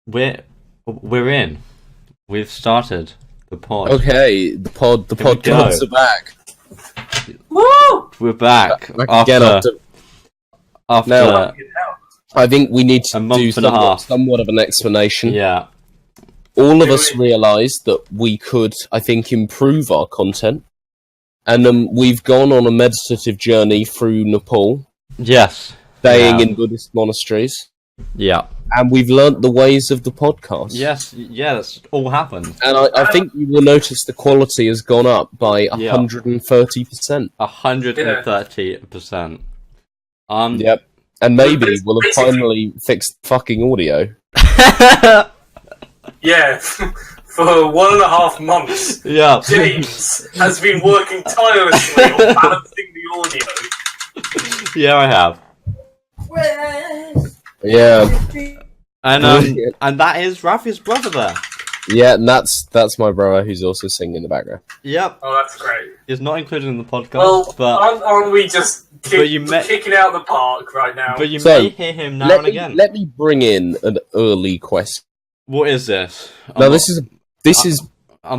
We're in. We've started the pod. Okay, the podcasts are back. Woo! We're back Again after Now, I think we need to a month do and a half. somewhat of an explanation. Yeah. All of us realised that we could, I think, improve our content. And we've gone on a meditative journey through Nepal, Yes. staying in Buddhist monasteries. Yeah. And we've learnt the ways of the podcast. Yes. Yeah. That's all happened. And I think you will notice the quality has gone up by 130%. 130%. Yep. And maybe we'll have finally fixed fucking audio. Yeah, for 1.5 months, Yeah. James has been working tirelessly on balancing the audio. Yeah, I have. Yeah. And that is Rafi's brother there. Yeah, and that's my brother who's also singing in the background. Yep. Oh, that's great. He's not included in the podcast, Well, but aren't we just kicking out the park right now? but you So, may hear him now and again. Let me bring in an early question. What is this? I'm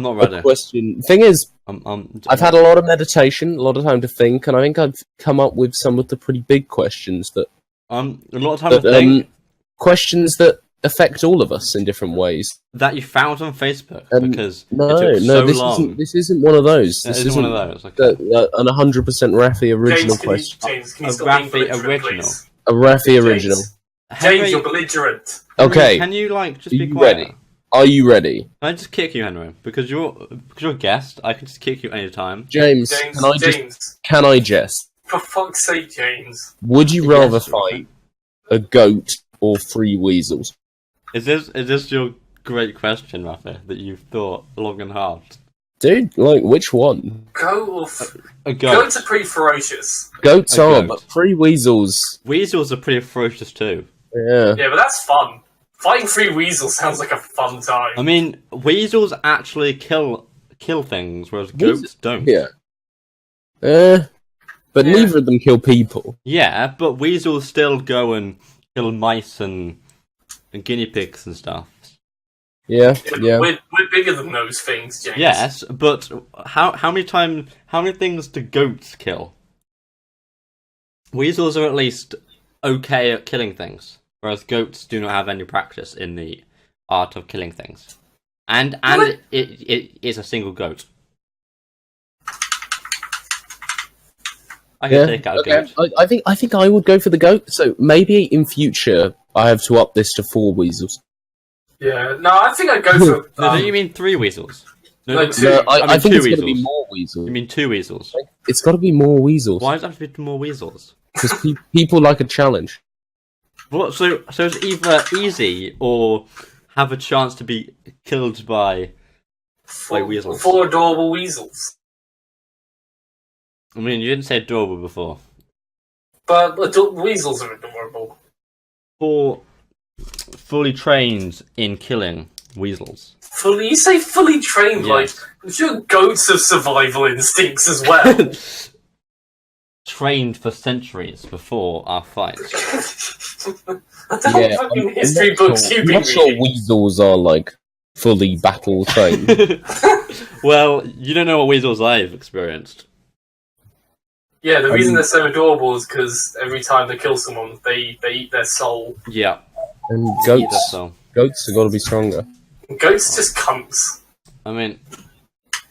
not ready. A question. Thing is, I've had a lot of meditation, a lot of time to think, and I think I've come up with some of the pretty big questions that a lot of time to think questions that affect all of us in different ways. that you found on Facebook because No, it took so this long. isn't one of those. This This isn't one of those. Okay. an 100% Rafi original question. James, can you A stop being Rafi belligerent, original. please? A Rafi original. Henry, James, you're belligerent. Okay, Can you just are be you quiet? ready? Are you ready? Can I just kick you, Henry? Because you're a guest. I can just kick you anytime. James, can I jest? For fuck's sake, James. Would you rather Yes, fight a goat or 3 weasels? Is this your great question, Rafi, that you've thought long and hard? Dude, like, which one? A goat. Goats are pretty ferocious. Goats A are, goat. but 3 weasels. Weasels are pretty ferocious too. Yeah. Yeah, but that's fun. Fighting 3 weasels sounds like a fun time. I mean, weasels actually kill things, whereas goats don't. Yeah. But neither of them kill people. Yeah, but weasels still go and kill mice and guinea pigs and stuff. Yeah, yeah. We're bigger than those things, James. Yes, but how many things do goats kill? Weasels are at least okay at killing things, whereas goats do not have any practice in the art of killing things. And it is a single goat. I can take out a goat. I think I would go for the goat. So maybe in future I have to up this to 4 weasels. Yeah, no, I think I'd go for... No, don't you mean 3 weasels? No, two. two. No, I think 2 it's got to weasels. be more weasels. You mean 2 weasels? It's got to be more weasels. Why does it have to be more weasels? Because people like a challenge. What? So it's either easy or have a chance to be killed by weasels. 4 adorable weasels. I mean, you didn't say adorable before. But weasels are adorable. 4 fully trained in killing weasels. You say fully trained, Yes. I'm sure goats have survival instincts as well. Trained for centuries before our fight. I don't know what fucking history books you've I'm been not sure reading. weasels are like fully battle trained. Well, you don't know what weasels I've experienced. Yeah, the reason they're so adorable is because every time they kill someone, they eat their soul. Yeah. And Either goats so. have got to be stronger. Goats just cunts. I mean,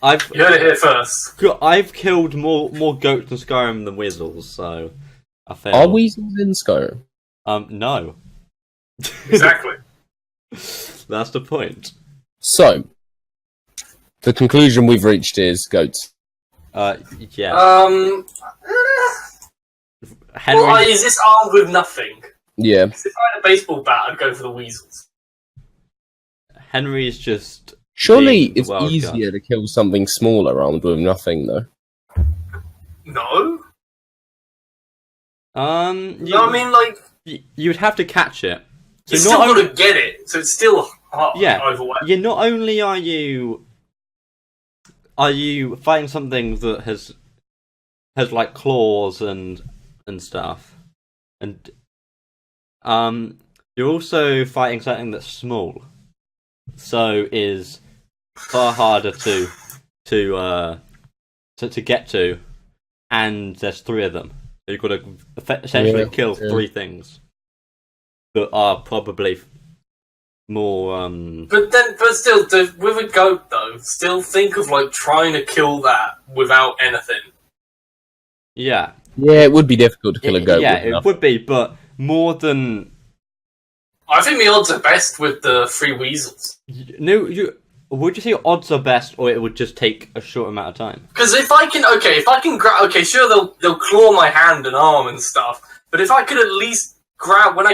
You heard it here first. I've killed more goats in Skyrim than weasels, so I failed. Are weasels in Skyrim? No. Exactly. That's the point. So, the conclusion we've reached is goats. Yeah. Henry, Well, is this armed with nothing? Yeah. If I had a baseball bat, I'd go for the weasels. Henry's just Surely being the it's wild easier card. to kill something smaller armed with nothing, though. No? You, I mean, like, you'd have to catch it. So you still got to get it, so it's still hard either way. Yeah, not only are you fighting something that has like claws and stuff, and you're also fighting something that's small, so is far harder to get to, and there's 3 of them. So you've got to essentially kill 3 things that are probably more. But still, with a goat though, still think of like trying to kill that without anything. Yeah. Yeah, it would be difficult to kill a goat. Yeah, it would be, but more than. I think the odds are best with the 3 weasels. No, would you say odds are best, or it would just take a short amount of time? Because if I can grab, sure they'll claw my hand and arm and stuff, but if I could at least grab one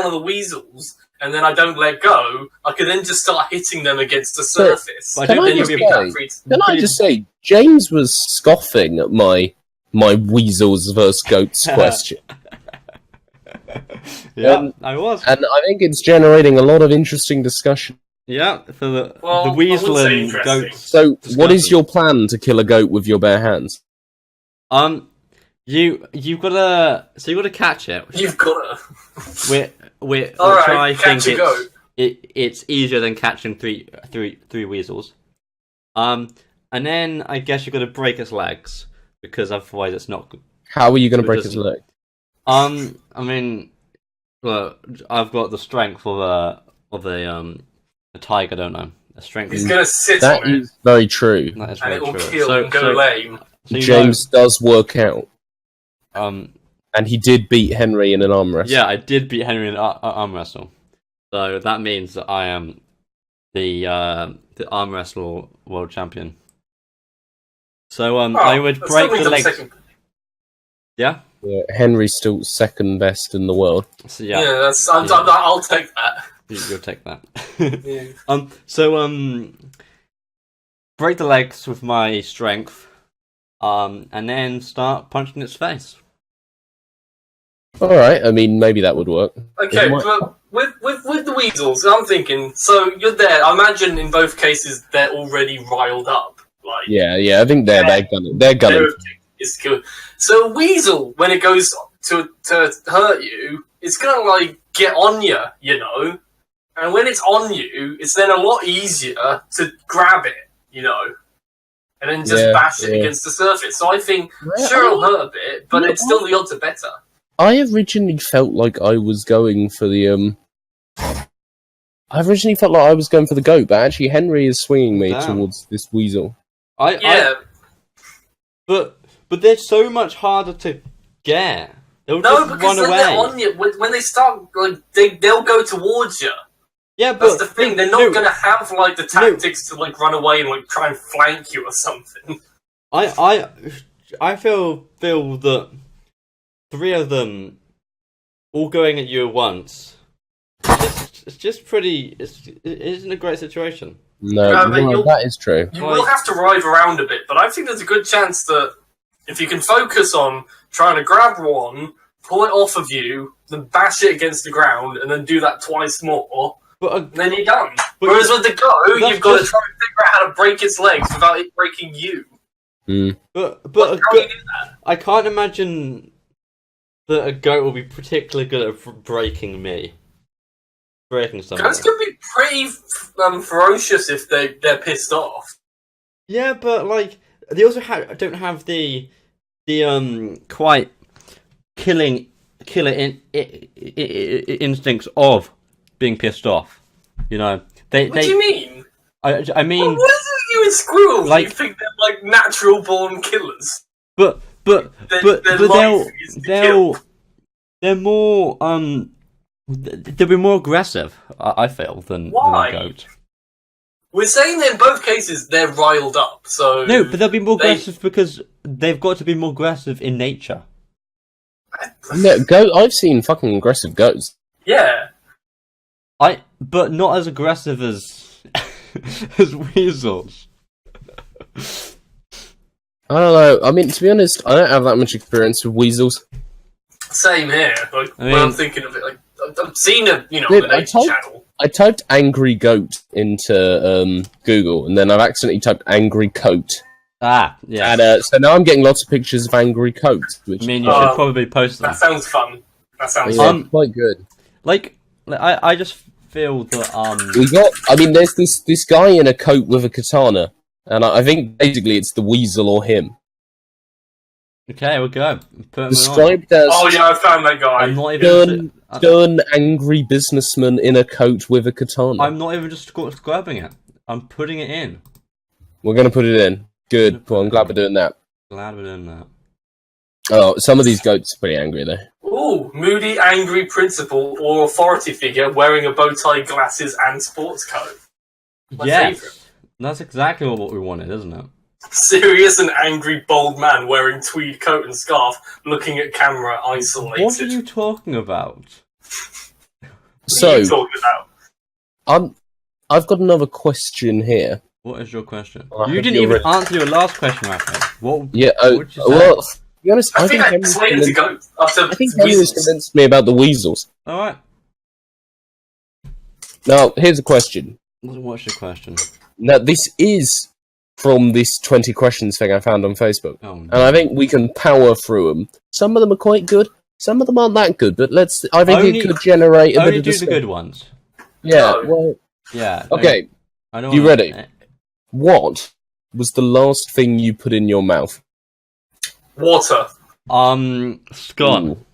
of the weasels and then I don't let go, I could then just start hitting them against the surface. Can I just say, James was scoffing at my weasels versus goats question. Yeah, I was. And I think it's generating a lot of interesting discussion. Yeah, for the weasel and goats. So, what is your plan to kill a goat with your bare hands? You've gotta catch it. You've gotta. Which Alright, I think it's easier than catching three weasels. And then I guess you've got to break its legs, because otherwise it's not. How are you going to break its leg? I mean, look, I've got the strength of a tiger, don't I? The strength. He's going to sit on it. That is very true. That is very and it will true. kill and go lame. So James does work out. And he did beat Henry in an arm wrestle. Yeah, I did beat Henry in an arm wrestle. So that means that I am the arm wrestle world champion. So I would break the legs. Yeah, Henry's still second best in the world. So, I'll take that. You'll take that. Yeah. So break the legs with my strength. And then start punching its face. Alright, I mean, maybe that would work. Okay, but with the weasels, I'm thinking, so you're there, I imagine in both cases they're already riled up. Like, yeah, I think they're gunning. It's good. So a weasel, when it goes to hurt you, it's gonna, like, get on you, you know? And when it's on you, it's then a lot easier to grab it, you know? And then just bash it against the surface. So I think, sure, it'll hurt a bit, but it's still the odds are better. I originally felt like I was going for the goat, but actually Henry is swinging me towards this weasel. But they're so much harder to get. They'll just run away. They're on you. When they start, like they'll go towards you. Yeah, but that's the thing. They're not going to have like the tactics to like run away and like try and flank you or something. I feel that 3 of them all going at you at once. It's just pretty. It isn't a great situation. No, that is true. You will have to ride around a bit, but I think there's a good chance that if you can focus on trying to grab one, pull it off of you, then bash it against the ground, and then do that twice more. Then you're done. Whereas with the goat, you've got to try and figure out how to break its legs without it breaking you. Mm. But how do you do that? I can't imagine that a goat will be particularly good at breaking me. Breaking someone. Goats can be pretty ferocious if they're pissed off. Yeah, but like they also don't have the quite killer instincts of being pissed off. You know, what do you mean? I mean, what is it you and squirrels? Like, you think they're like natural born killers? But they're more they'll be more aggressive. I feel than a goat. We're saying that in both cases they're riled up. So no, but they'll be more aggressive because they've got to be more aggressive in nature. No, I've seen fucking aggressive goats. Yeah. But not as aggressive as as weasels. I don't know. I mean, to be honest, I don't have that much experience with weasels. Same here. Like, when I'm thinking of it, like I've seen a the nature channel. I typed angry goat into Google, and then I've accidentally typed angry coat. Yeah. And so now I'm getting lots of pictures of angry coat. Which I mean, you should probably post them. That sounds fun. That sounds fun. Quite good. Like, I just feel that We got. I mean, there's this guy in a coat with a katana, and I think basically it's the weasel or him. Okay, we'll go. Put him on. Described as Oh yeah, I found that guy. I'm not even. stern, angry businessman in a coat with a katana. I'm not even just describing it. I'm putting it in. We're gonna put it in. Good. Well, I'm glad we're doing that. Glad we're doing that. Oh, some of these goats are pretty angry though. Ooh, moody, angry principal or authority figure wearing a bow tie, glasses, and sports coat. My Yes, favourite. that's exactly what we wanted, isn't it? Serious and angry, bold man wearing tweed coat and scarf, looking at camera, isolated. What are you talking about? What are you talking about? I've got another question here. What is your question? I You hope didn't you're even ready. answer your last question, Raphael. What? Yeah. What would you say? Well, to be honest, I think I Henry's explained to convinced- go after I think Henry's weasels. convinced me about the weasels. All right. Now, here's a question. What's your question? Now, this is from this 20 questions thing I found on Facebook. Oh, And I think we can power through them. Some of them are quite good, some of them aren't that good, but I think Only- it could generate a only bit of do the discussion. good ones. Yeah, No. well, Yeah. okay. I don't You wanna- ready? What was the last thing you put in your mouth? Water. Scone. Ooh.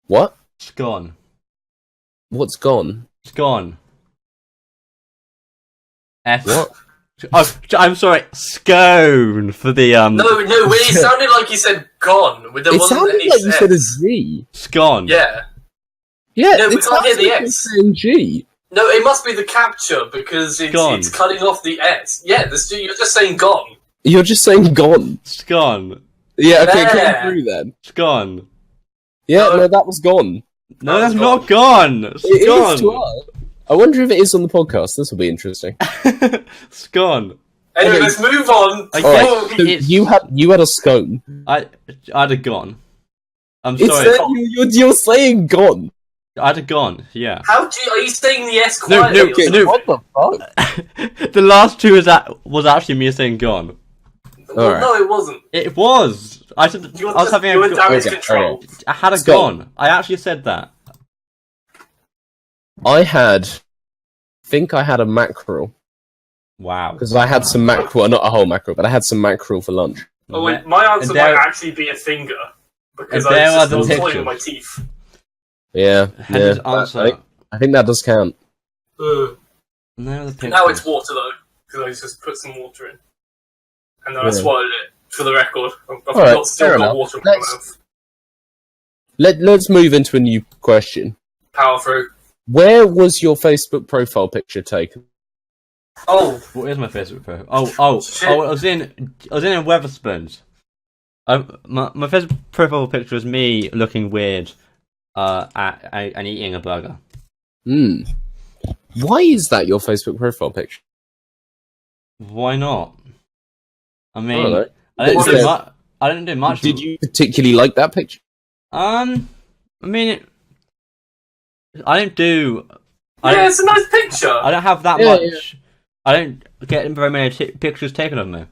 What? Scone. What's gone? Scone. S. What? Oh, I'm sorry. Scone for the No, when it sounded like you said gone. There It wasn't sounded any like you S. said a Z. Scone. Yeah. Yeah, No, we it can't hear sounds the like S. you're saying G. No, it must be the capture because Gone. it's cutting off the S. Yeah, you're just saying gone. You're just saying gone. Scone. Yeah, okay, There. come through then. Scone. Yeah, No. no, that was gone. No, That that's was not gone. It is Scone. to us. I wonder if it is on the podcast. This will be interesting. Scone. Anyway, Okay. let's move on. I All guess right, so it's- you had a scone. I'd have gone. I'm It's sorry. that you're saying gone. I'd have gone. Yeah. Are you saying the S No, quietly? no, or something? no. What the fuck? The last two was actually me saying gone. Well, Alright. no, it wasn't. It was. I said You I was having were a. damage Okay, control. alright. I had a Scone. gone. I actually said that. I think I had a mackerel Wow. because I had some mackerel. Well, not a whole mackerel, but I had some mackerel for lunch. Oh, wait, my answer And there- might actually be a finger because and I there was are just the toying with my pictures. teeth. Yeah, Henry's yeah. answer. I think that does count. Ugh. No, the picture. Now it's water though because I just put some water in and then I Yeah. swallowed it. For the record, I've Alright, got still fair got enough. water in my Let's- mouth. Let's move into a new question. Power through. Where was your Facebook profile picture taken? Oh, What is my Facebook profile? Shit. I was in Weatherspoons. My Facebook profile picture was me looking weird, and eating a burger. Hmm. Why is that your Facebook profile picture? Why not? I I mean, don't know. I didn't What do is- much. I didn't do much. Did you particularly like that picture? I mean, I didn't do. yeah, it's a nice picture. I don't have that Yeah, much. I don't get very many pictures taken of me.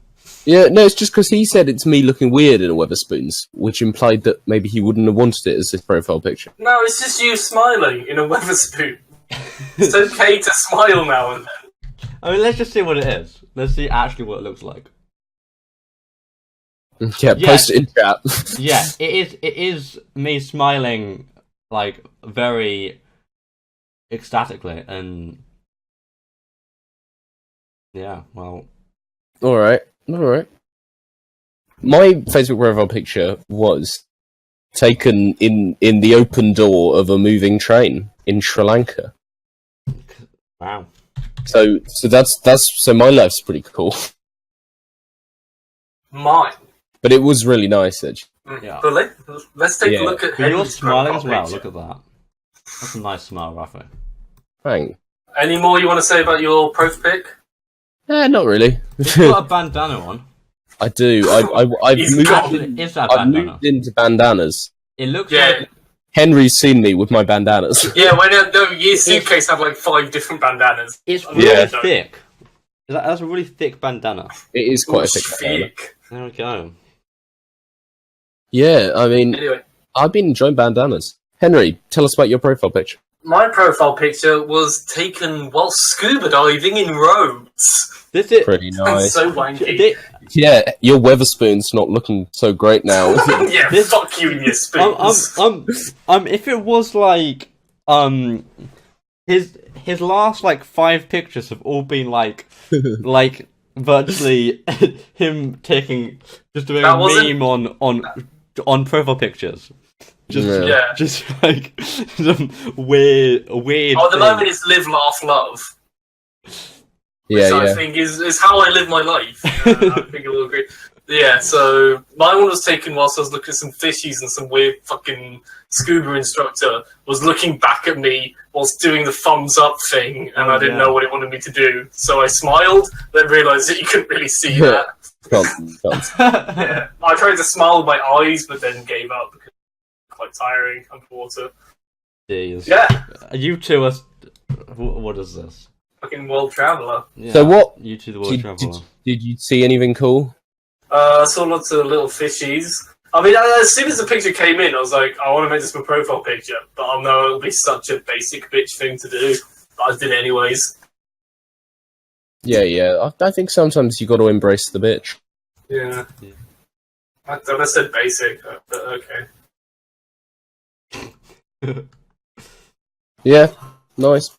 Yeah, no, it's just because he said it's me looking weird in a Weatherspoons, which implied that maybe he wouldn't have wanted it as his profile picture. No, it's just you smiling in a Weatherspoon. It's okay to smile now and then. I mean, let's just see what it is. Let's see actually what it looks like. Yeah, Yeah. post it in chat. Yeah, it is. It is me smiling, like very ecstatically, and yeah. Well, Alright. My Facebook profile picture was taken in the open door of a moving train in Sri Lanka. wow. So so my life's pretty cool. Mine. But it was really nice, actually. Yeah. But let's take Yeah. a look at But you're Henry's smiling as profile well. picture. Look at that. That's a nice smile, Rafa. Thanks. Any more you want to say about your prof pic? Not really. You've got a bandana on. I do. I've He's moved. got- Actually, is that I've bandana? moved into bandanas. It looks Yeah. like Henry's seen me with my bandanas. Yeah, when your suitcase had like 5 different bandanas. it's I really Yeah. thick. That's a really thick bandana. It is quite a Ooh, thick bandana. thick. There we go. Yeah, I mean, Anyway, I've been enjoying bandanas. Henry, tell us about your profile picture. my profile picture was taken while scuba diving in Rhodes. This is Pretty That's nice. so wanky. Thi- Yeah, your Weatherspoon's not looking so great now. Yeah, This- fuck you and your spoons. If it was like his last like 5 pictures have all been like virtually him doing That a wasn't- meme on profile pictures. Yeah. Just like some weird. Oh, the thing. moment is live, laugh, love. Yeah, Which I yeah. think is how I live my life. I think you'll agree. Yeah, so my one was taken whilst I was looking at some fishies, and some weird fucking scuba instructor was looking back at me whilst doing the thumbs up thing, and I didn't know what it wanted me to do. So I smiled, then realised that you couldn't really see that. Can't. Yeah. I tried to smile with my eyes, but then gave up because it was quite tiring underwater. Jeez. Yeah, You two are. What is this? fucking world traveller. Yeah, So what- You two, the world traveller. Did you see anything cool? I saw lots of little fishies. I mean, as soon as the picture came in, I was like, I want to make this my profile picture, but I know it'll be such a basic bitch thing to do. But I did it anyways. Yeah. I think sometimes you got to embrace the bitch. Yeah. Yeah. I thought I said basic, but okay. Yeah, nice.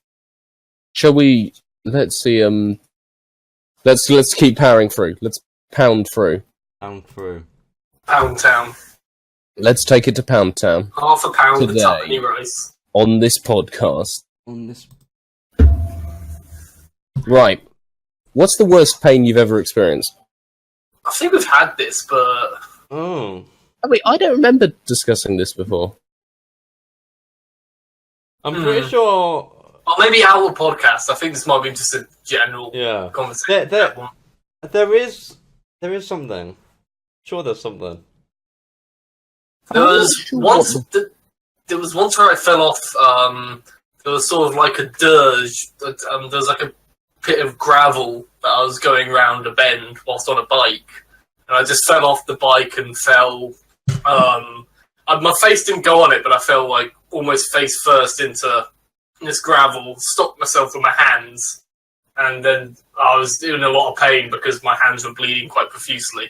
Shall we? Let's see. Let's keep powering through. Let's pound through. Down through. Pound Town. Let's take it to Pound Town Half a pound of Today. tuppenny rice. on this podcast. On this. Right. What's the worst pain you've ever experienced? I think we've had this, but Oh. Oh, wait, I don't remember discussing this before. I'm pretty sure. or maybe our podcast. I think this might be just a general Yeah. conversation. There is something. Sure, there's something. There I'm was not sure once. what There was once where I fell off. There was sort of like a dirge. There was like a pit of gravel that I was going round a bend whilst on a bike, and I just fell off the bike and fell. My face didn't go on it, but I fell like almost face first into this gravel. Stopped myself with my hands, and then I was in a lot of pain because my hands were bleeding quite profusely.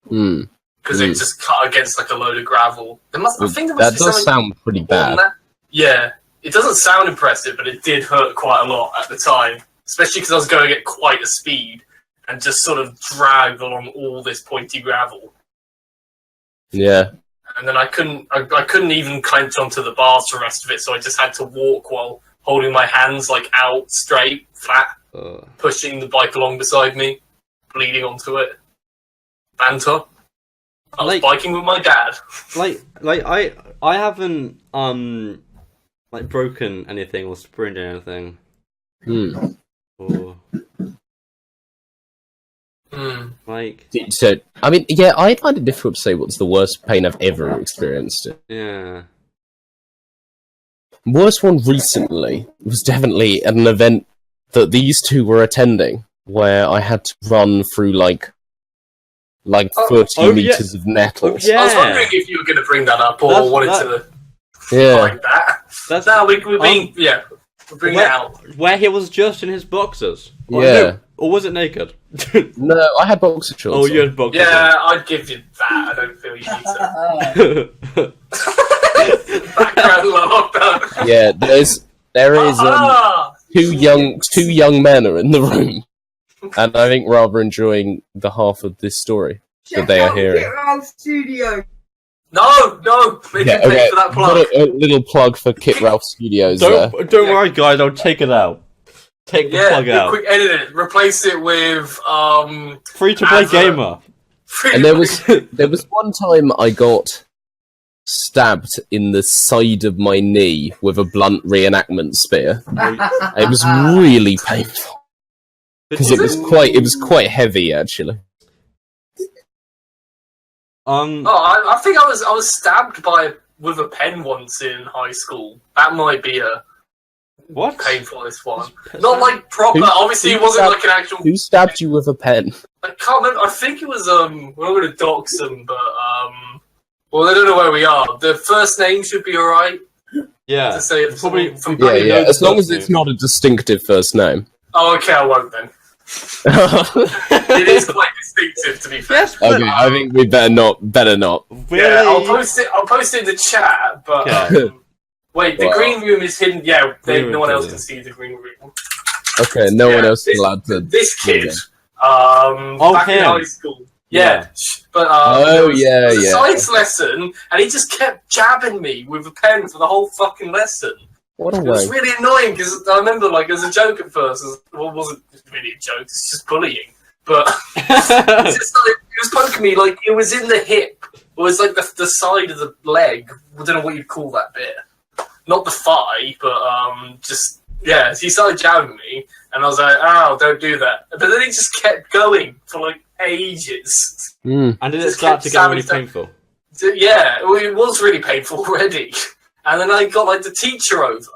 Hmm. Because it just cut against like a load of gravel. I think there must That be does something sound pretty on bad. that. Yeah, it doesn't sound impressive, but it did hurt quite a lot at the time, especially because I was going at quite a speed and just sort of dragged along all this pointy gravel. Yeah. And then I couldn't even clench onto the bars for the rest of it, so I just had to walk while holding my hands like out straight, flat, pushing the bike along beside me, bleeding onto it. Banter. I was biking with my dad. I haven't like broken anything or sprained anything. Hmm. Or Hmm. like So, I mean, yeah, I find it difficult to say what's the worst pain I've ever experienced. yeah. Worst one recently was definitely at an event that these two were attending, where I had to run through like 30 meters of nettles. Yeah. I was wondering if you were going to bring that up or That's- wanted that- to Yeah. like that. That's No, we're bringing it out. where he was just in his boxers. Or, Yeah. no, or was it naked? No, I had boxer shorts. Oh, you on. had boxers. Yeah, I'd give you that. I don't feel you need to. Background laughter. Yeah, there is Ah! two young men are in the room, and I think rather enjoying the half of this story that they are hearing. Studio. No, make Yeah, you pay okay. for that plug. Got a little plug for Kit Ralph Studios there. Don't worry, guys. I'll take it out. Take the plug out. Quick edit it. Replace it with Free to play advert. gamer. And there was one time I got stabbed in the side of my knee with a blunt reenactment spear. It was really painful because it was quite heavy actually. I think I was stabbed with a pen once in high school. That might be a What? painfulest one. Not like proper. Obviously, it wasn't like an actual. Who stabbed you with a pen? I can't remember. I think it was we're not going to dox them, but well, they don't know where we are. The first name should be alright. Yeah, To say it probably. from Yeah, know yeah. the As long as first it's name. not a distinctive first name. Oh, okay, I won't then. It is quite distinctive, to be fair. Yes, but Okay, I think we better not. really? Yeah, I'll post it. I'll post it in the chat. But Okay. wait, the Wow. green room is hidden. Yeah, Green no one room, else yeah. can see the green room. Okay, no one Yeah, else is allowed to. This kid, Oh, back in him. high school. Yeah. But Oh, there was yeah, a yeah. science lesson, and he just kept jabbing me with a pen for the whole fucking lesson. What a It was wank. really annoying because I remember, like, as a joke at first. Well, it wasn't really a joke; it's just bullying. But it's just like, he was poking me like it was in the hip, or it's like the side of the leg. I don't know what you'd call that bit. Not the thigh, but just yeah. So he started jabbing me, and I was like, "Oh, don't do that." But then he just kept going for like ages. Mm. And did it Just start to kept get really stabbing painful? So, yeah, well, it was really painful already. And then I got like the teacher over,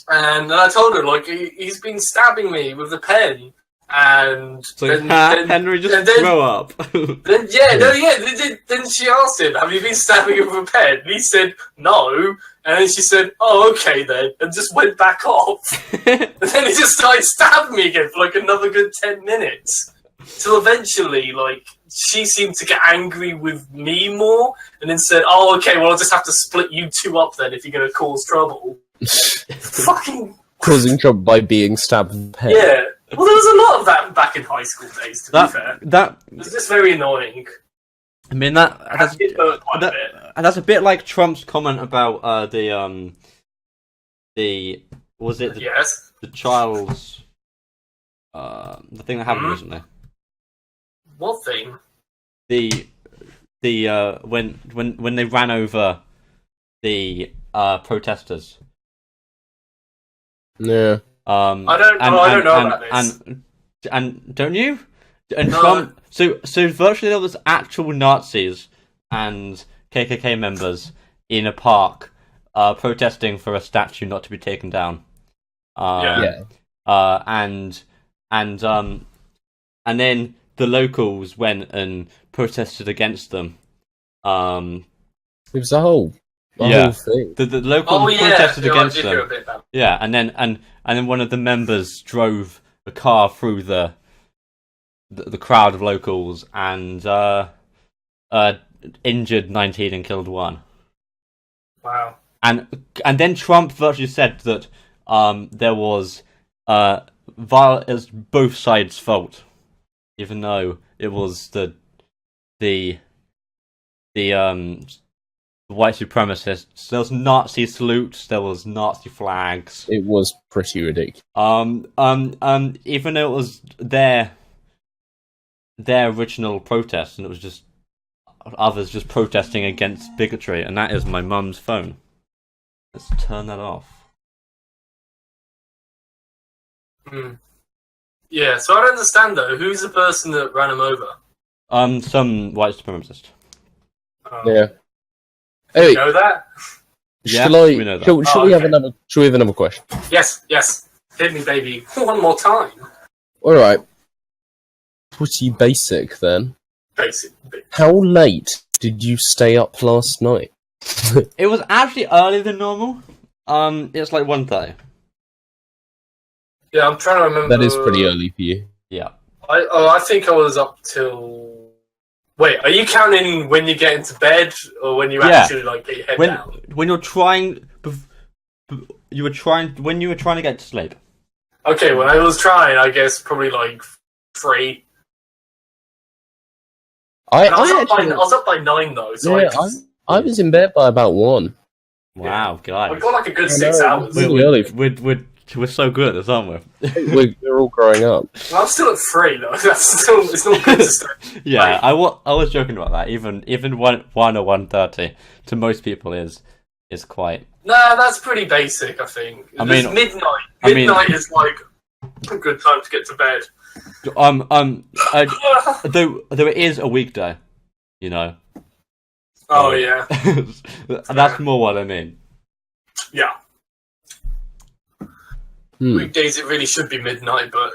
and I told her like he's been stabbing me with the pen, and So Henry, just grow up. Then she asked him, "Have you been stabbing him with a pen?" And he said, "No." And then she said, "Oh, okay then," and just went back off. And then he just started stabbing me again for like another good 10 minutes. Till eventually, like, she seemed to get angry with me more, and then said, "Oh, okay, well, I'll just have to split you two up then if you're going to cause trouble." Fucking Causing trouble by being stabbed with a pen. yeah. Well, there was a lot of that back in high school days. To be fair, it was just very annoying. I mean that's It hurt quite a bit. and that's a bit like Trump's comment about Yes. the child's the thing that happened recently. What thing? The when they ran over the protesters. Yeah. I don't know about this. And don't you? And No. Trump. So virtually there was actual Nazis and KKK members in a park protesting for a statue not to be taken down. Yeah. And then the locals went and protested against them. It was the whole Yeah. thing. The locals protested against I did hear a them. bit about Yeah, and then one of the members drove a car through the crowd of locals and injured 19 and killed 1. Wow. And then Trump virtually said that there was it was both sides' fault, even though it was the white supremacists. There was Nazi salutes, there was Nazi flags. It was pretty ridiculous. Even though it was their original protest, and it was just others just protesting against bigotry, and that is my mum's phone. Let's turn that off. Yeah, so I don't understand though. Who's the person that ran him over? Some white supremacist. Yeah. You Hey, know that? shall Yes, I? we know that. Shall we have another? Shall we have another question? Yes. Hit me, baby. One more time. All right. Pretty basic then. Basic. How late did you stay up last night? It was actually earlier than normal. It's like 1:30. Yeah, I'm trying to remember. That is pretty early for you. Yeah. I think I was up till. Wait, are you counting when you get into bed or when you actually like get your head down? When you're trying, when you were trying to get to sleep. Okay, when I was trying, I guess probably like 3. I was up by 9 though, so Yeah, I was in bed by about 1. Wow, guys, I got like a good 6 hours. Really early. We're so good at this, aren't We're all growing up. I'm still at 3 though. That's still it's not good to start. we? Yeah, I was joking about that. Even 1 or 1:30 to most people is quite. Nah, that's pretty basic. I think. I mean, midnight. I mean- Midnight is like a good time to get to bed. Though it is a weekday, you know. Oh yeah, That's more what I mean. yeah. Weekdays it really should be midnight, but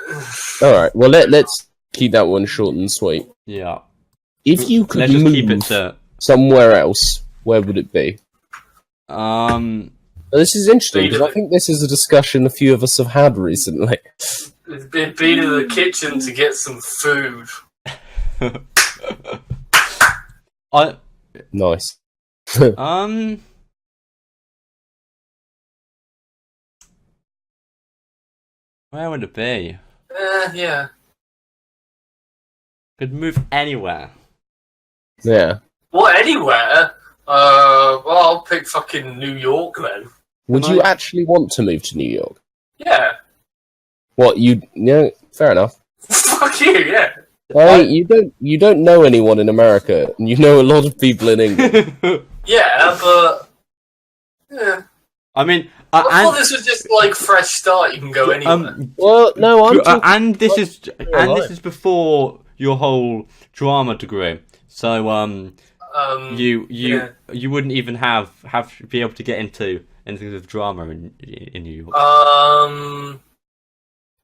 All right. Well, let's keep that one short and sweet. Yeah. If you could Let's just move keep it to somewhere else, where would it be? um. This is interesting, because I think this is a discussion a few of us have had recently. It's been to the kitchen to get some food. Nice. Where would it be? Yeah. Could move anywhere. Yeah. What, anywhere? Well, I'll pick fucking New York then. Would you actually want to move to New York? Yeah. What, fair enough. Fuck you, yeah. Well, you don't know anyone in America, and you know a lot of people in England. Yeah, but... Yeah. I mean... I thought this was just like fresh start, you can go anywhere. Well, no, I'm talking... and this is before your whole drama degree. So, you wouldn't even have to be able to get into anything with drama in New York.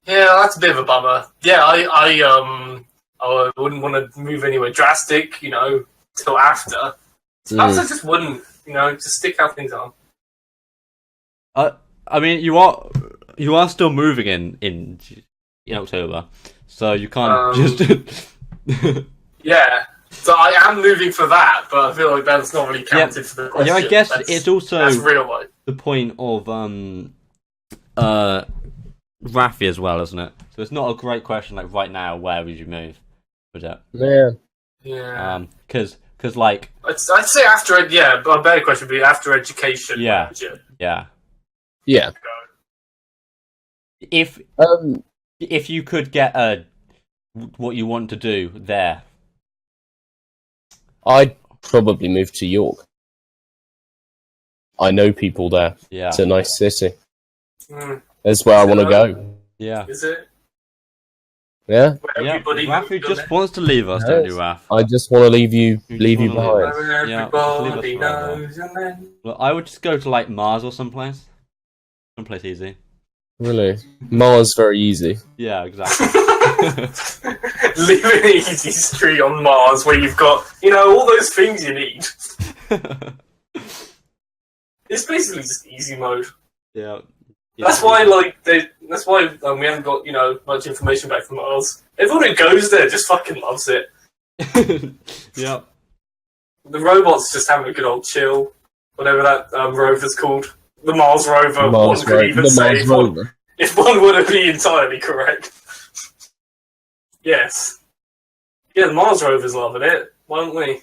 Yeah, that's a bit of a bummer. Yeah, I wouldn't want to move anywhere drastic, till after. Perhaps I just wouldn't, just stick how things are. I mean, you are still moving in October, so you can't just. Yeah, so I am moving for that, but I feel like that's not really counted for the question. Yeah, I guess it's also that's real life. The point of Rafi as well, isn't it? So it's not a great question. Like right now, where would you move? Would it? Yeah. Because like I'd say after. Yeah, but a better question would be after education. Yeah. Yeah. If you could get what you want to do there, I'd probably move to York. I know people there. Yeah. It's a nice city. That's where I want to go. Yeah. Is it? Yeah. Rafi just wants to leave us, don't you, Raf? I just want to leave you behind. Everybody knows. Well, I would just go to like Mars or someplace easy. Really? Mars very easy. Yeah, exactly. Living an easy street on Mars where you've got, all those things you need. It's basically just easy mode. Yeah. That's why, we haven't got, much information back from Mars. Everyone who goes there just fucking loves it. Yeah. The robots just having a good old chill. Whatever that rover's called. The Mars rover. One could even say if one were to be entirely correct. Yes. Yeah, the Mars rover's loving it. Why don't we?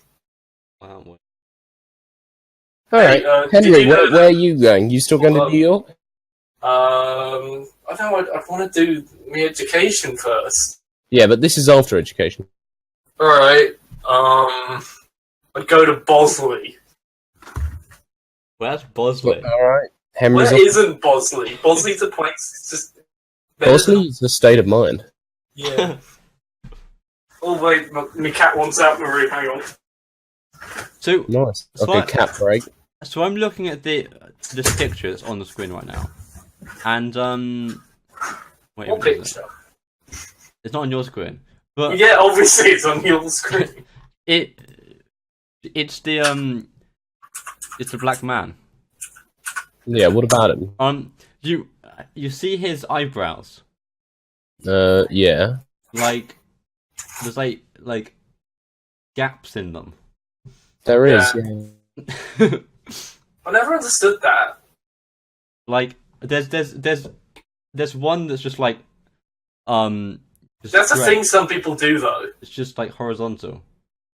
Alright, Henry, where are you going? You still going to New York? I don't know, I'd want to do my education first. Yeah, but this is after education. Alright, I'd go to Bosley. Where's Bosley? Alright. Where isn't Bosley? Bosley's a place, it's just... Bosley is a state of mind. Yeah. Oh wait, my cat wants out my room, hang on. So, nice. Okay, cat break. So I'm looking at this picture that's on the screen right now. And, wait, what picture? It's not on your screen. But yeah, obviously it's on your screen. It's the black man. Yeah, what about him? You see his eyebrows? Yeah. Like, there's like gaps in them. There is. Yeah. I never understood that. Like, there's one that's just like, that's a thing some people do though. It's just like horizontal.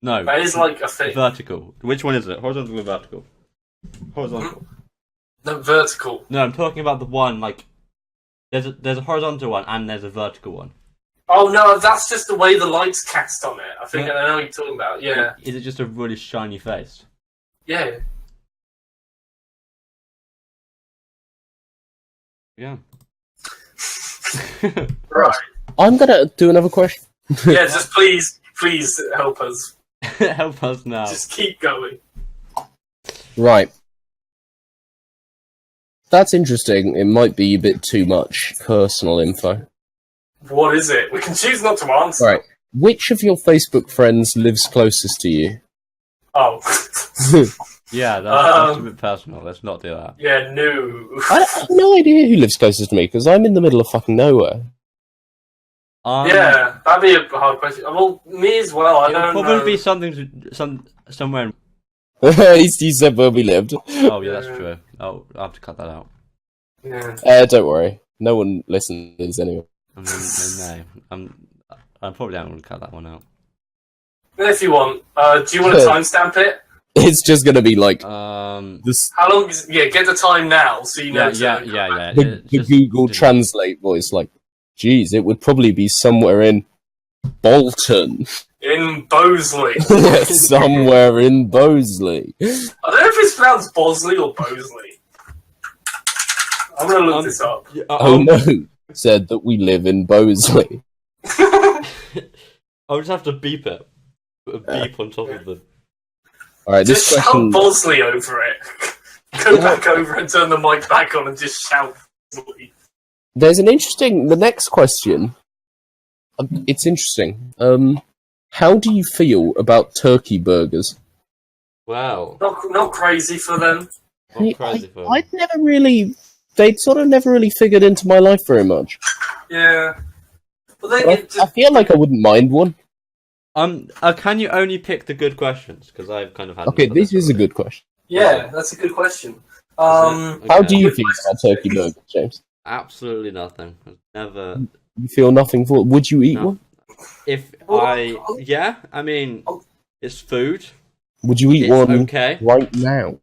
No, that is like a thing. Vertical. Which one is it? Horizontal or vertical? Horizontal. No, vertical. No, I'm talking about the one like. There's a horizontal one and there's a vertical one. Oh no, that's just the way the light's cast on it. I think I know what you're talking about. Yeah. Is it just a really shiny face? Yeah. Yeah. Right. I'm gonna do another question. Yeah, just please help us. Help us now. Just keep going. Right. That's interesting. It might be a bit too much personal info. What is it? We can choose not to answer. Right. Which of your Facebook friends lives closest to you? Oh. Yeah, that's a bit personal. Let's not do that. Yeah, no. I have no idea who lives closest to me because I'm in the middle of fucking nowhere. Yeah, that'd be a hard question. Well, me as well. I don't Probably know. be somewhere. He said where we lived. Oh yeah, that's true. Oh, I'll have to cut that out. Yeah. Don't worry. No one listens anyway. I mean, no, I'm probably not going to cut that one out. If you want, do you want to timestamp it? It's just gonna be like this. How long is? Yeah, get the time now, so you know. Yeah. The Google Translate voice, like, geez, it would probably be somewhere in Bolton. In Bosley. Somewhere in Bosley. I don't know if it's pronounced Bosley or Bosley. I'm gonna look this up. Oh no, said that we live in Bosley. I'll just have to beep it. Put a beep on top of the. Alright, this Just question. shout Bosley over it. Go back over and turn the mic back on and just shout Bosley. There's an interesting. The next question. It's interesting. How do you feel about turkey burgers? Wow. Not crazy for them. Not crazy for them. I'd never really. They'd sort of never really figured into my life very much. Yeah. But then I feel like I wouldn't mind one. Can you only pick the good questions? Because I've kind of had. Okay, this is a good question. Yeah, that's a good question. Okay. How do you feel about turkey burgers, James? Absolutely nothing. I've never. You feel nothing for it? Would you eat No. one? I mean, it's food. Would you eat It's one okay. right now?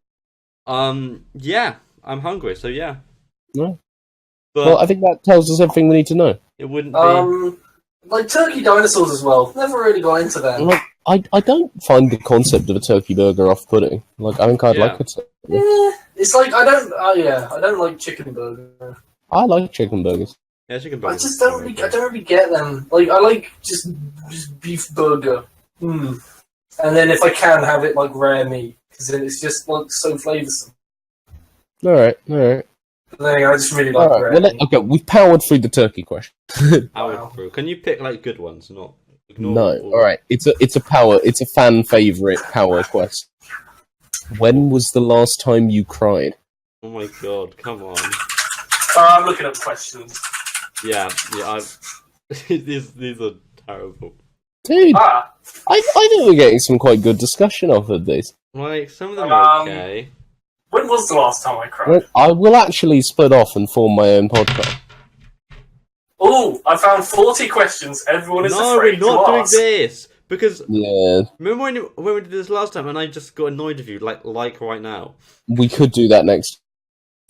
Yeah, I'm hungry, so yeah. No. But Well, I think that tells us everything we need to know. it wouldn't be. Like turkey dinosaurs as well. Never really got into them. Like, I don't find the concept of a turkey burger off-putting. Like, I think I'd like it. Yeah, it's like I don't like chicken burger. I like chicken burgers. Yeah, chicken I burgers. just don't really get them. Like I like just beef burger. And then if I can have it like rare meat because then it's just like so flavoursome. All right. But then I just really like rare meat. Okay, we've powered through the turkey question. Powered through. Can you pick like good ones? Not ignore. No, all right. It's a fan favorite power quest. When was the last time you cried? Oh my god! Come on. I'm looking up questions. Yeah. These are terrible. Dude, I think we're getting some quite good discussion off of this. Like some of them are okay. When was the last time I cried? Well, I will actually split off and form my own podcast. Oh, I found 40 questions. Everyone is No, afraid we're not to doing ask. this because Yeah, remember when we did this last time and I just got annoyed with you like right now. we could do that next.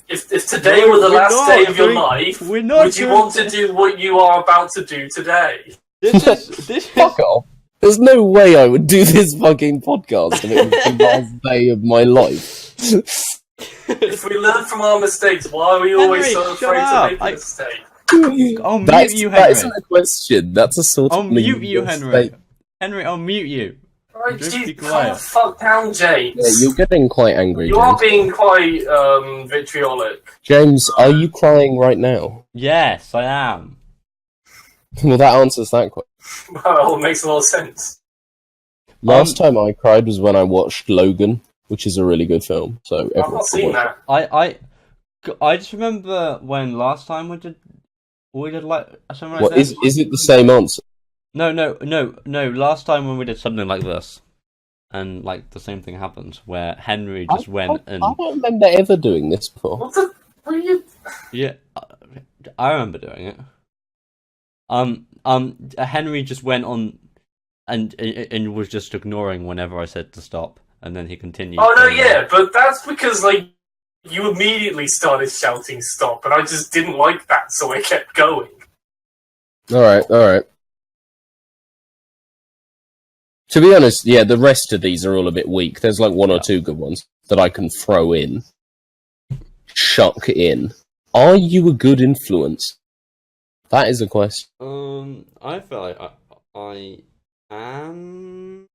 If today No, were the we're last not day of your doing- life, we're not would you doing want to do what you are about to do today? This is Fuck off. There's no way I would do this fucking podcast if it was the last day of my life. If we learn from our mistakes, why are we always Henry, so shut afraid up. to make a mistake? I'll mute That you, Henry. isn't a question. That's a sort I'll of mute you, meaningless Henry. statement. Henry, I'll mute you. Right, Just be calm quiet. the fuck down, James. Yeah, you're getting quite angry, You are James. being quite vitriolic. James, are you crying right now? Yes, I am. Well, that answers that question. Well, it makes a lot of sense. Last time I cried was when I watched Logan, which is a really good film. So I've everyone not should seen watch that. I just remember when last time we did like something it. like What this. is it the same answer? No. Last time when we did something like this, and like the same thing happened, where Henry just went and I don't remember ever doing this before. What the? What are you? yeah, I remember doing it. Henry just went on and was just ignoring whenever I said to stop, and then he continued. Oh no, going yeah, on. but that's because like you immediately started shouting stop, and I just didn't like that, so I kept going. All right. To be honest, yeah, the rest of these are all a bit weak. There's like one or two good ones that I can throw in. Chuck in. Are you a good influence? That is a question. I feel like I am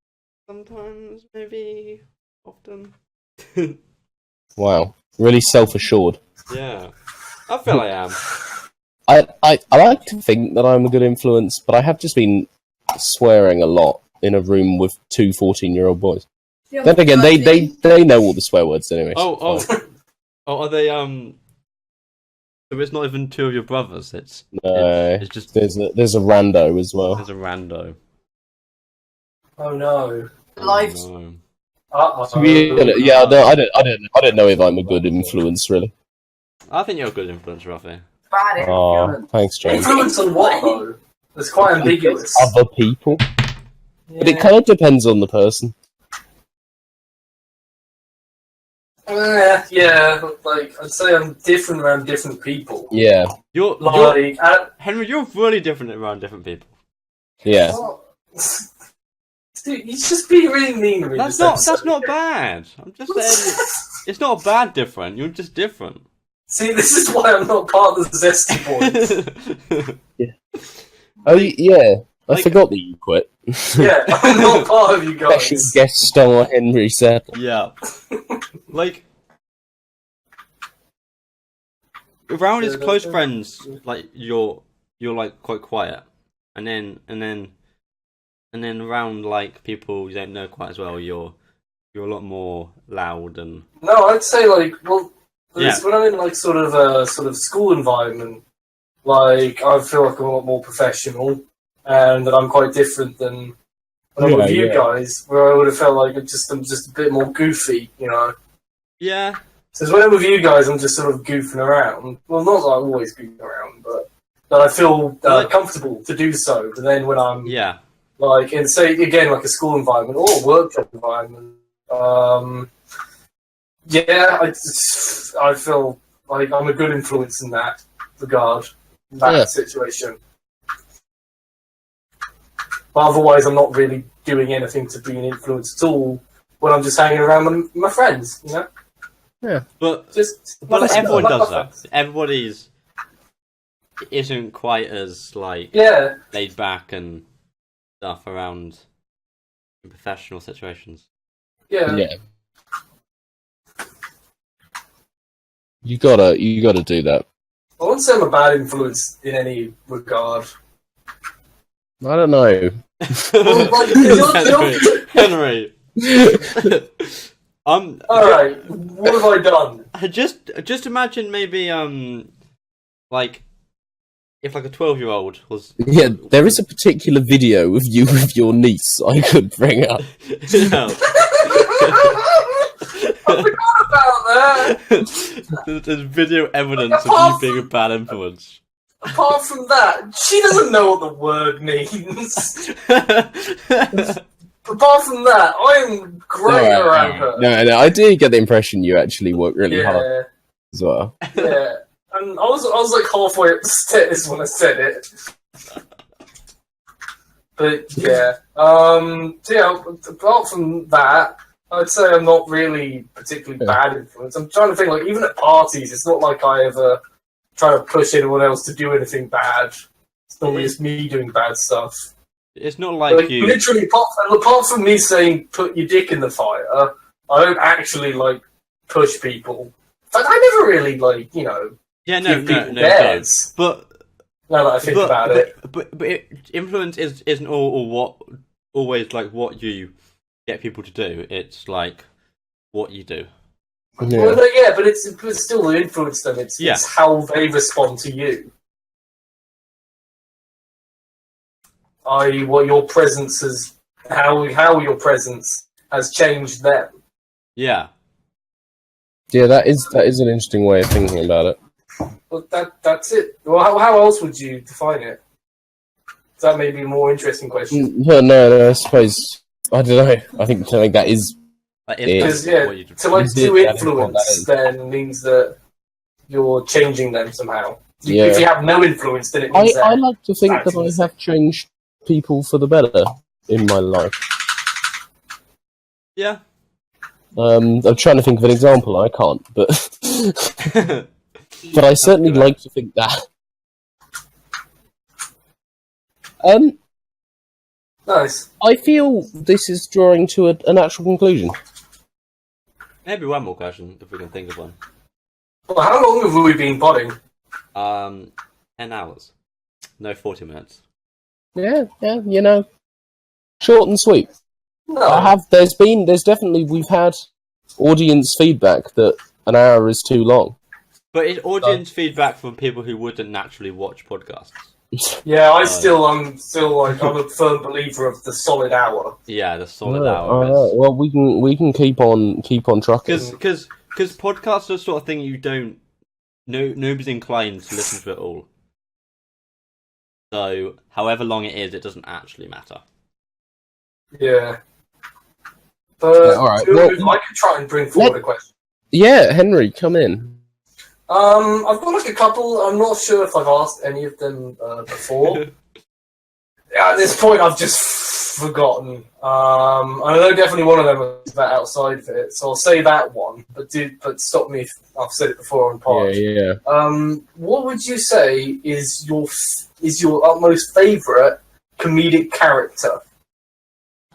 sometimes, maybe often. Wow, really self-assured. Yeah, I feel I am. I like to think that I'm a good influence, but I have just been swearing a lot in a room with two 14-year-old boys. Then again, they know all the swear words anyway. Are they So it's not even two of your brothers. It's just there's a rando as well. There's a rando. Oh no! Life. No. Yeah, no, I don't know if I'm a good influence, really. I think you're a good influence, Ruffy. Bad Oh, influence. thanks, James. Influence on what though? It's quite ambiguous. Other people, but it kind of depends on the person. Yeah, like I'd say I'm different around different people. Yeah, You're Like, Henry. You're really different around different people. yeah. Dude, you just be really mean to me. That's not bad. I'm just saying it's not bad different. You're just different. See, this is why I'm not part of the Zesty Boys. Oh yeah, I Like- forgot that you quit. Yeah, I'm not part of you Special guys. guest star Henry said. Yeah. Like around his close friends, like you're like quite quiet, and then around like people you don't know quite as well, you're a lot more loud and No, I'd say like, well, Yeah. when I'm in like sort of a school environment, like I feel like I'm a lot more professional, and that I'm quite different than when I'm with you guys, where I would have felt like I'm just a bit more goofy, you know. yeah. So when I'm with you guys, I'm just sort of goofing around. Well, not like always goofing around, but I feel comfortable to do so. But then when I'm Yeah. like in say again like a school environment or a workshop environment, I feel like I'm a good influence in that regard, that situation. But otherwise, I'm not really doing anything to be an influence at all when I'm just hanging around with my friends, you know. But Just everyone does my that. Everybody's isn't quite as like Yeah, laid back and stuff around in professional situations. yeah. Yeah. You gotta do that. I wouldn't say I'm a bad influence in any regard. I don't know. Well, like, Henry. Alright, what have I done? Just imagine maybe like if like a 12-year-old was Yeah, there is a particular video of you with your niece I could bring up. I forgot about that! There's video evidence of you being a bad influence. Apart from that, she doesn't know what the word means. Apart from that, I'm great around her. No, I do get the impression you actually work really hard as well. Yeah. And I was like halfway up the stairs when I said it. But yeah. So yeah, apart from that, I'd say I'm not really particularly bad influence. I'm trying to think, like, even at parties, it's not like I ever try to push anyone else to do anything bad. It's normally just me doing bad stuff. It's not like you Literally, apart from me saying "put your dick in the fire," I don't actually like push people. In fact, I never really like give people dares. But now that I think about it, influence isn't always like what you get people to do. It's like what you do. Yeah. well, yeah, but it's still the influence them. It's how they respond to you. I.e., what your presence has, how your presence has changed them. Yeah. Yeah, that is an interesting way of thinking about it. Well, that's it. Well, how else would you define it? That may be a more interesting question. No, I suppose I don't know. I think that is. Because what you do. to influence then means that you're changing them somehow. Yeah. If you have no influence, then it means I like to think that I have changed people for the better in my life. Yeah. I'm trying to think of an example. I can't, but but I certainly like to think that. Nice. I feel this is drawing to a natural conclusion. Maybe one more question if we can think of one. Well, how long have we been potting? 10 hours. No, 40 minutes. Yeah, short and sweet. No. We've had audience feedback that an hour is too long. But it's audience feedback from people who wouldn't naturally watch podcasts. Yeah, I'm still I'm a firm believer of the solid hour. Yeah, the solid hour is... Well, we can keep on trucking. Because podcasts are the sort of thing you don't... nobody's inclined to listen to it all. So, however long it is, it doesn't actually matter. Yeah. But all right. I could try and bring forward a question. Yeah, Henry, come in. I've got like a couple. I'm not sure if I've asked any of them before. At this point, I've just forgotten. I know definitely one of them was about outside of it, so I'll say that one. But stop me if I've said it before on pod. Yeah. What would you say is your utmost favourite comedic character?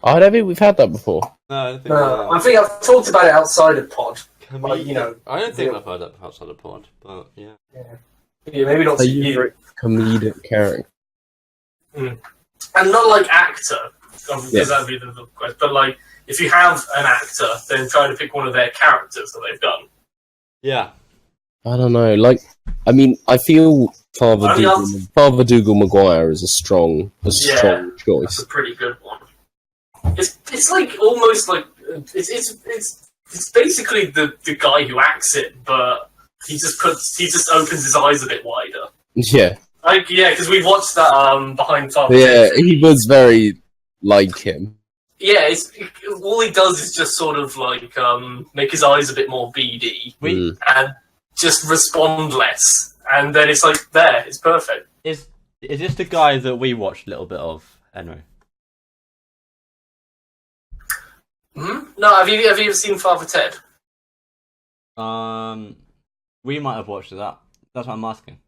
I don't think we've had that before. No, I think I've talked about it outside of pod. But, you know, I don't think I've heard that outside of pod, but yeah. Yeah, maybe not Favorite comedic character. And not like actor, because that'd be the question. But like, if you have an actor, then try to pick one of their characters that they've done. Yeah. I don't know. Like, I mean, I feel Father Dougal Maguire is a strong choice. That's a pretty good one. It's like almost like it's basically the guy who acts it, but he just opens his eyes a bit wider. Yeah. Because we watched that behind Father. Yeah, he was very like him. Yeah, all he does is just sort of like make his eyes a bit more beady and just respond less, and then it's like it's perfect. Is this the guy that we watched a little bit of, Henry? No, have you ever seen Father Ted? We might have watched that. That's what I'm asking.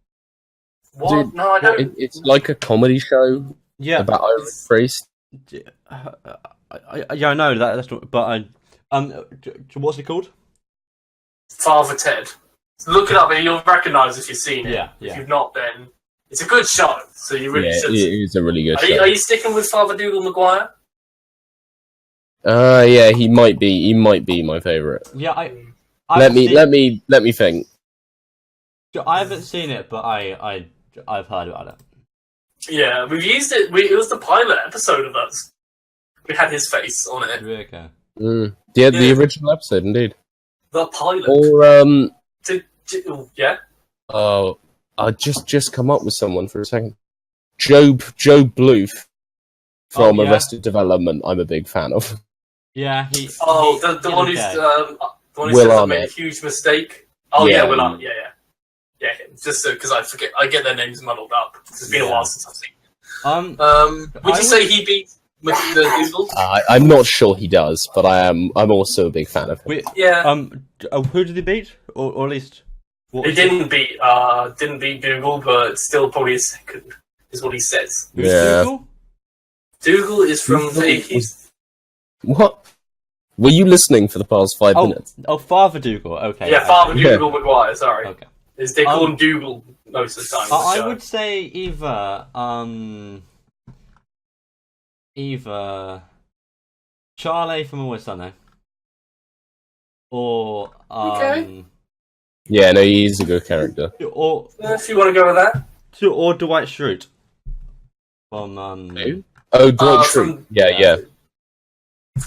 What? Dude, no, I don't. It's like a comedy show. Yeah, about Irish priest. I know that's not. But what's it called? Father Ted. Look it up, and you'll recognise if you've seen it. Yeah. If you've not, then it's a good show. So you really should. It is a really good show. Are you sticking with Father Dougal Maguire? Yeah, he might be my favourite. Yeah, let me think. I haven't seen it, but I've heard about it. Yeah, we've used it. It was the pilot episode of us. We had his face on it. Really? Okay. The original episode, indeed. The pilot. Or yeah. Oh, I just come up with someone for a second. Job Bluth from Arrested Development. I'm a big fan of. Yeah, the one who's Will made a huge mistake. Oh yeah, Will Arnett. Yeah. Just because I get their names muddled up. It's been a while since I've seen. Would you say he beat the Dougal? I'm not sure he does, but I'm also a big fan of him. Who did he beat, or at least he didn't beat Dougal, but still probably a second is what he says. Who's Dougal? Dougal is from the. What? Were you listening for the past 5 minutes? Oh, Father Dougal. Okay. Yeah, Father Dougal Maguire. Sorry. Okay. They call him Dougal most of the time. I would say either Charlie from Always Sunny, or Okay. Yeah, no, he's a good character. Or if you want to go with that, or Dwight Schrute from Who? Oh, Dwight Schrute. Yeah.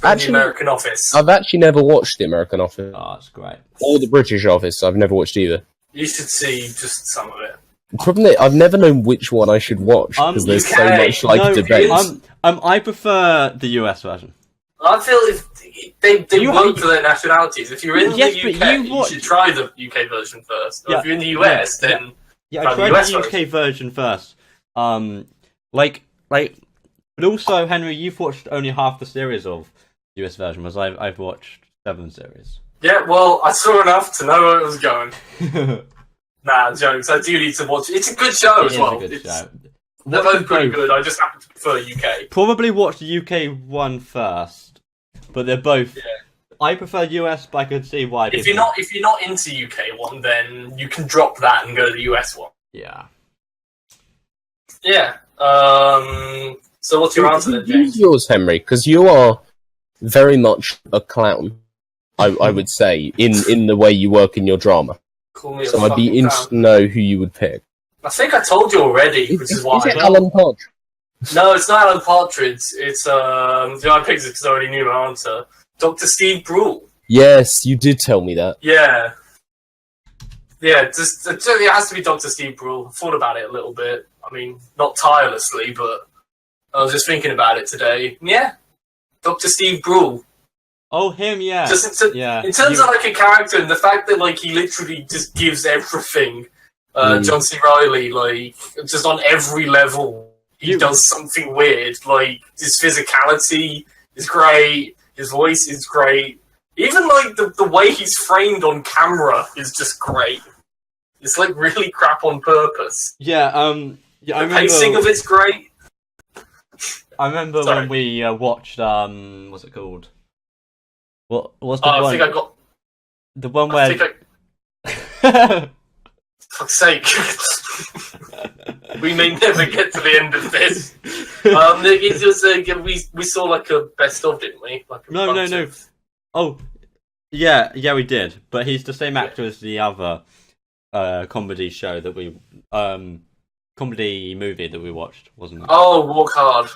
Actually, the American Office. I've actually never watched the American Office. Oh, that's great. Or the British Office. I've never watched either. You should see just some of it. Probably, I've never known which one I should watch because there's so much debate. I prefer the US version. I feel if they work for their nationalities. If you're in the UK, you should try the UK version first. Or if you're in the US, then I tried the UK version first. But also, Henry, you've watched only half the series of US version, whereas I've watched 7 series. Yeah, well, I saw enough to know where it was going. Nah, jokes. I do need to watch it. It's a good show as well. It's a good show. They're both pretty good. I just happen to prefer UK. Probably watch the UK one first, but they're both. Yeah. I prefer US, but I could see why. If you're not into UK one, then you can drop that and go to the US one. Yeah. Yeah. So what's your answer then, James? Use yours, Henry, because you are very much a clown. I would say in the way you work in your drama. Call me a So I'd be fucking interested to clown. know who you would pick. I think I told you already, which is why. Is it Alan Partridge? No, it's not Alan Partridge. It's the I picked it because I already knew my answer. Dr. Steve Brule. Yes, you did tell me that. Yeah. Yeah, it has to be Dr. Steve Brule. I thought about it a little bit. I mean, not tirelessly, but I was just thinking about it today. Yeah, Dr. Steve Brule. Oh, him, yeah. In terms of like a character, and the fact that like he literally just gives everything. John C. Reilly, like just on every level, he does something weird. Like his physicality is great, his voice is great. Even like the way he's framed on camera is just great. It's like really crap on purpose. Yeah, I remember. Pacing of it's great. I remember when we watched what's it called? What was the one? I think I got the one where. Fuck's sake. We may never get to the end of this. It was, we saw like a best of, didn't we? Like No. Oh, yeah, we did. But he's the same actor as the other comedy show that we comedy movie that we watched, wasn't it? Oh, Walk Hard.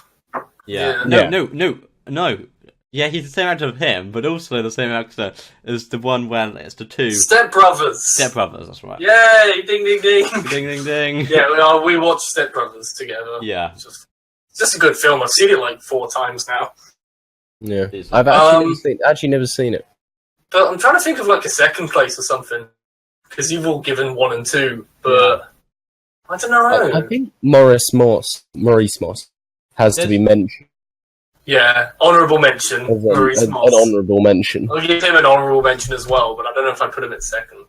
Yeah. Yeah. No. Yeah, he's the same actor of him, but also the same actor as the one where it's the two Step Brothers. Step Brothers. That's right. Yay! Ding, ding, ding. Ding, ding, ding. Yeah, we watched Step Brothers together. Yeah. It's just a good film. I've seen it like 4 times now. Yeah, I've actually never seen it. But I'm trying to think of like a second place or something, because you've all given 1 and 2, but I don't know. I think Maurice Moss has to be mentioned. Yeah, honourable mention. Maurice Moss. An honourable mention. I'll give him an honourable mention as well, but I don't know if I put him at second.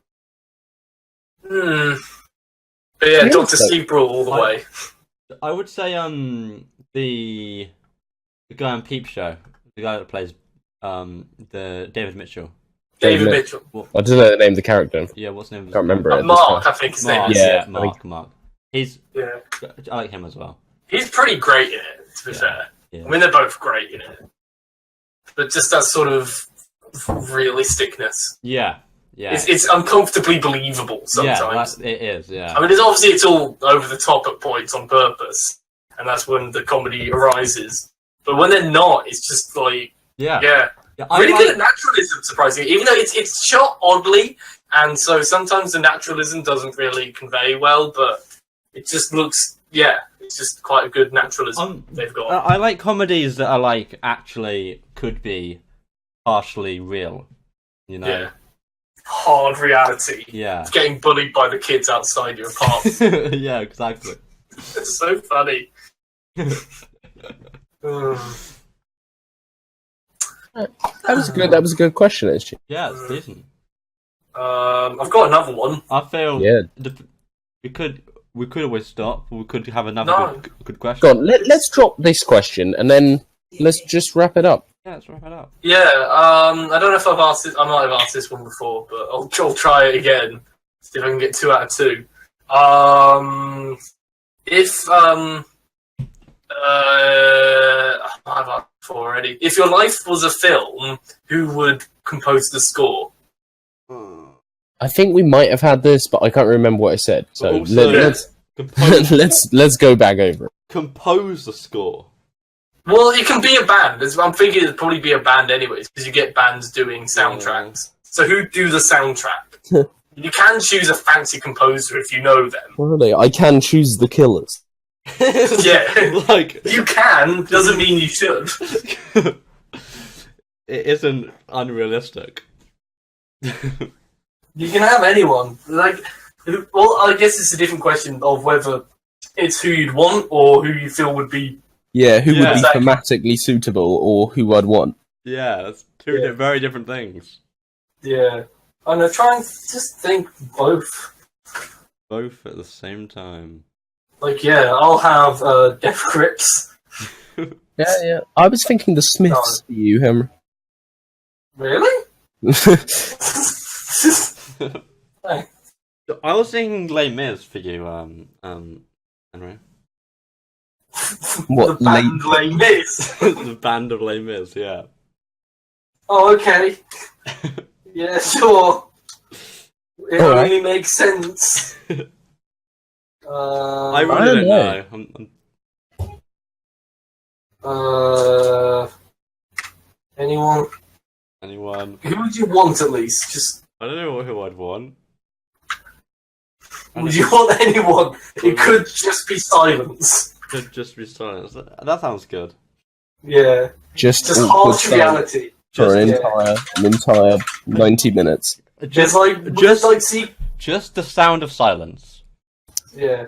But yeah, Dr. Steve Brule all the way. I would say the guy on Peep Show, the guy that plays the David Mitchell. David Mitchell. I don't know the name of the character. Yeah, what's the name of his I can't remember it. Mark, I think his name is. Yeah, Mark. He's. Yeah. I like him as well. He's pretty great in it, to be fair. Yeah. I mean, they're both great in it. But just that sort of realisticness. Yeah. It's uncomfortably believable sometimes. Yeah, it is, yeah. I mean, it's all over the top at points on purpose, and that's when the comedy arises. But when they're not, it's just like... Yeah. Really good at naturalism, surprisingly. Even though it's shot oddly, and so sometimes the naturalism doesn't really convey well, but it just looks... Yeah, it's just quite a good naturalism they've got. I like comedies that are like actually could be partially real, you know? Yeah. Hard reality. Yeah. Getting bullied by the kids outside your apartment. Yeah, exactly. It's so funny. That was a good question, actually. Yeah, it's decent. I've got another one. I feel we could always stop. We could have another good question. Go on, let's drop this question and then let's just wrap it up. Yeah, let's wrap it up. Yeah, I don't know if I've asked this. I might have asked this one before, but I'll try it again. See if I can get 2 out of 2. I've asked before already. If your life was a film, who would compose the score? I think we might have had this, but I can't remember what I said. So let's go back over it. Compose the score. Well, it can be a band. I'm thinking it'd probably be a band anyways, because you get bands doing soundtracks. So who'd do the soundtrack? You can choose a fancy composer if you know them. Really? I can choose the Killers. Yeah. Like you can, doesn't mean you should. It isn't unrealistic. You can have anyone. Like, well, I guess it's a different question of whether it's who you'd want or who you feel would be. Yeah, who would be thematically suitable or who I'd want. Yeah, that's two very different things. Yeah. I'm going to try and just think both. Both at the same time. Like, yeah, I'll have Death Grips. Yeah. I was thinking the Smiths for you, Henry. Really? I was thinking Les Mis for you, Henry. What? The band Les Mis? The band of Les Mis, yeah. Oh, okay. Yeah, sure. It All right. only makes sense. I really I don't don't know. know. Anyone? Anyone? Who would you want at least? Just I don't know who I'd want. would you want anyone? It could just be silence. Could just be silence. That sounds good. Yeah, Just just awkward harsh silence reality. for an Yeah. entire 90 minutes. There's Just the sound of silence. yeah.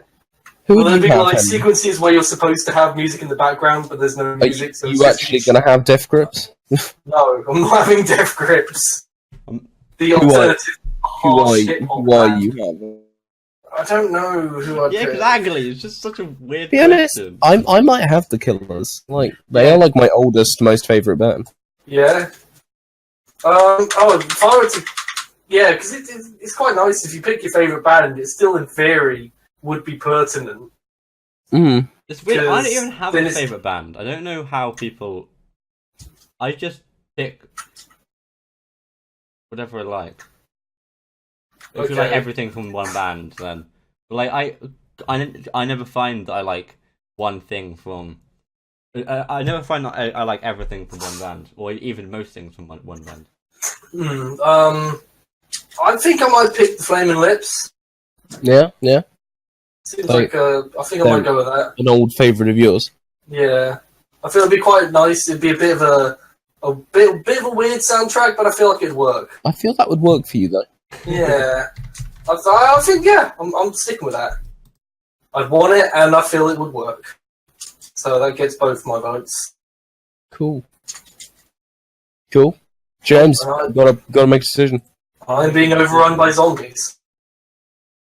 Who Well, would there'd you be have? like Henry? sequences where you're supposed to have music in the background, but there's no Are music. So you it's just- actually going to have death grips? No, I'm not having death grips. The Who are- alternative. Who harsh are hip-hop you band. have? I don't know who I'd Yeah, pick. exactly. It's just such a weird Be honest, question. I might have the Killers. Like, they are like my oldest, most favourite band. Yeah. If I were to, yeah, because it's quite nice if you pick your favourite band. It still, in theory, would be pertinent. Mm. It's weird. I don't 'Cause even have then a it's- favorite band. I don't know how people. I just pick whatever I like. If you like Okay. everything from one band, then like I never find that I like one thing from. I never find that I like everything from one band, or even most things from one band. I think I might pick the Flaming Lips. Yeah, yeah. Seems Like, I think I might go with that. An old favourite of yours. Yeah, I feel it'd be quite nice. It'd be a bit of a bit of a weird soundtrack, but I feel like it'd work. I feel that would work for you, though. Yeah, I think I'm sticking with that. I'd want it, and I feel it would work. So that gets both my votes. Cool. James, Alright. gotta make a decision. I'm being overrun by zombies.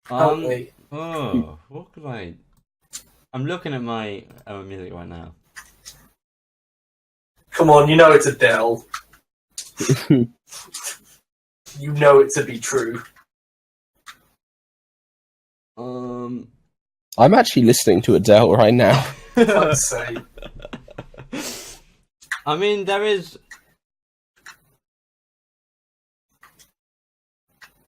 Help me. Oh, what could I? I'm looking at my music right now. Come on, you know it's Adele. You know it to be true. I'm actually listening to Adele right now. Fuck's sake. I mean, there is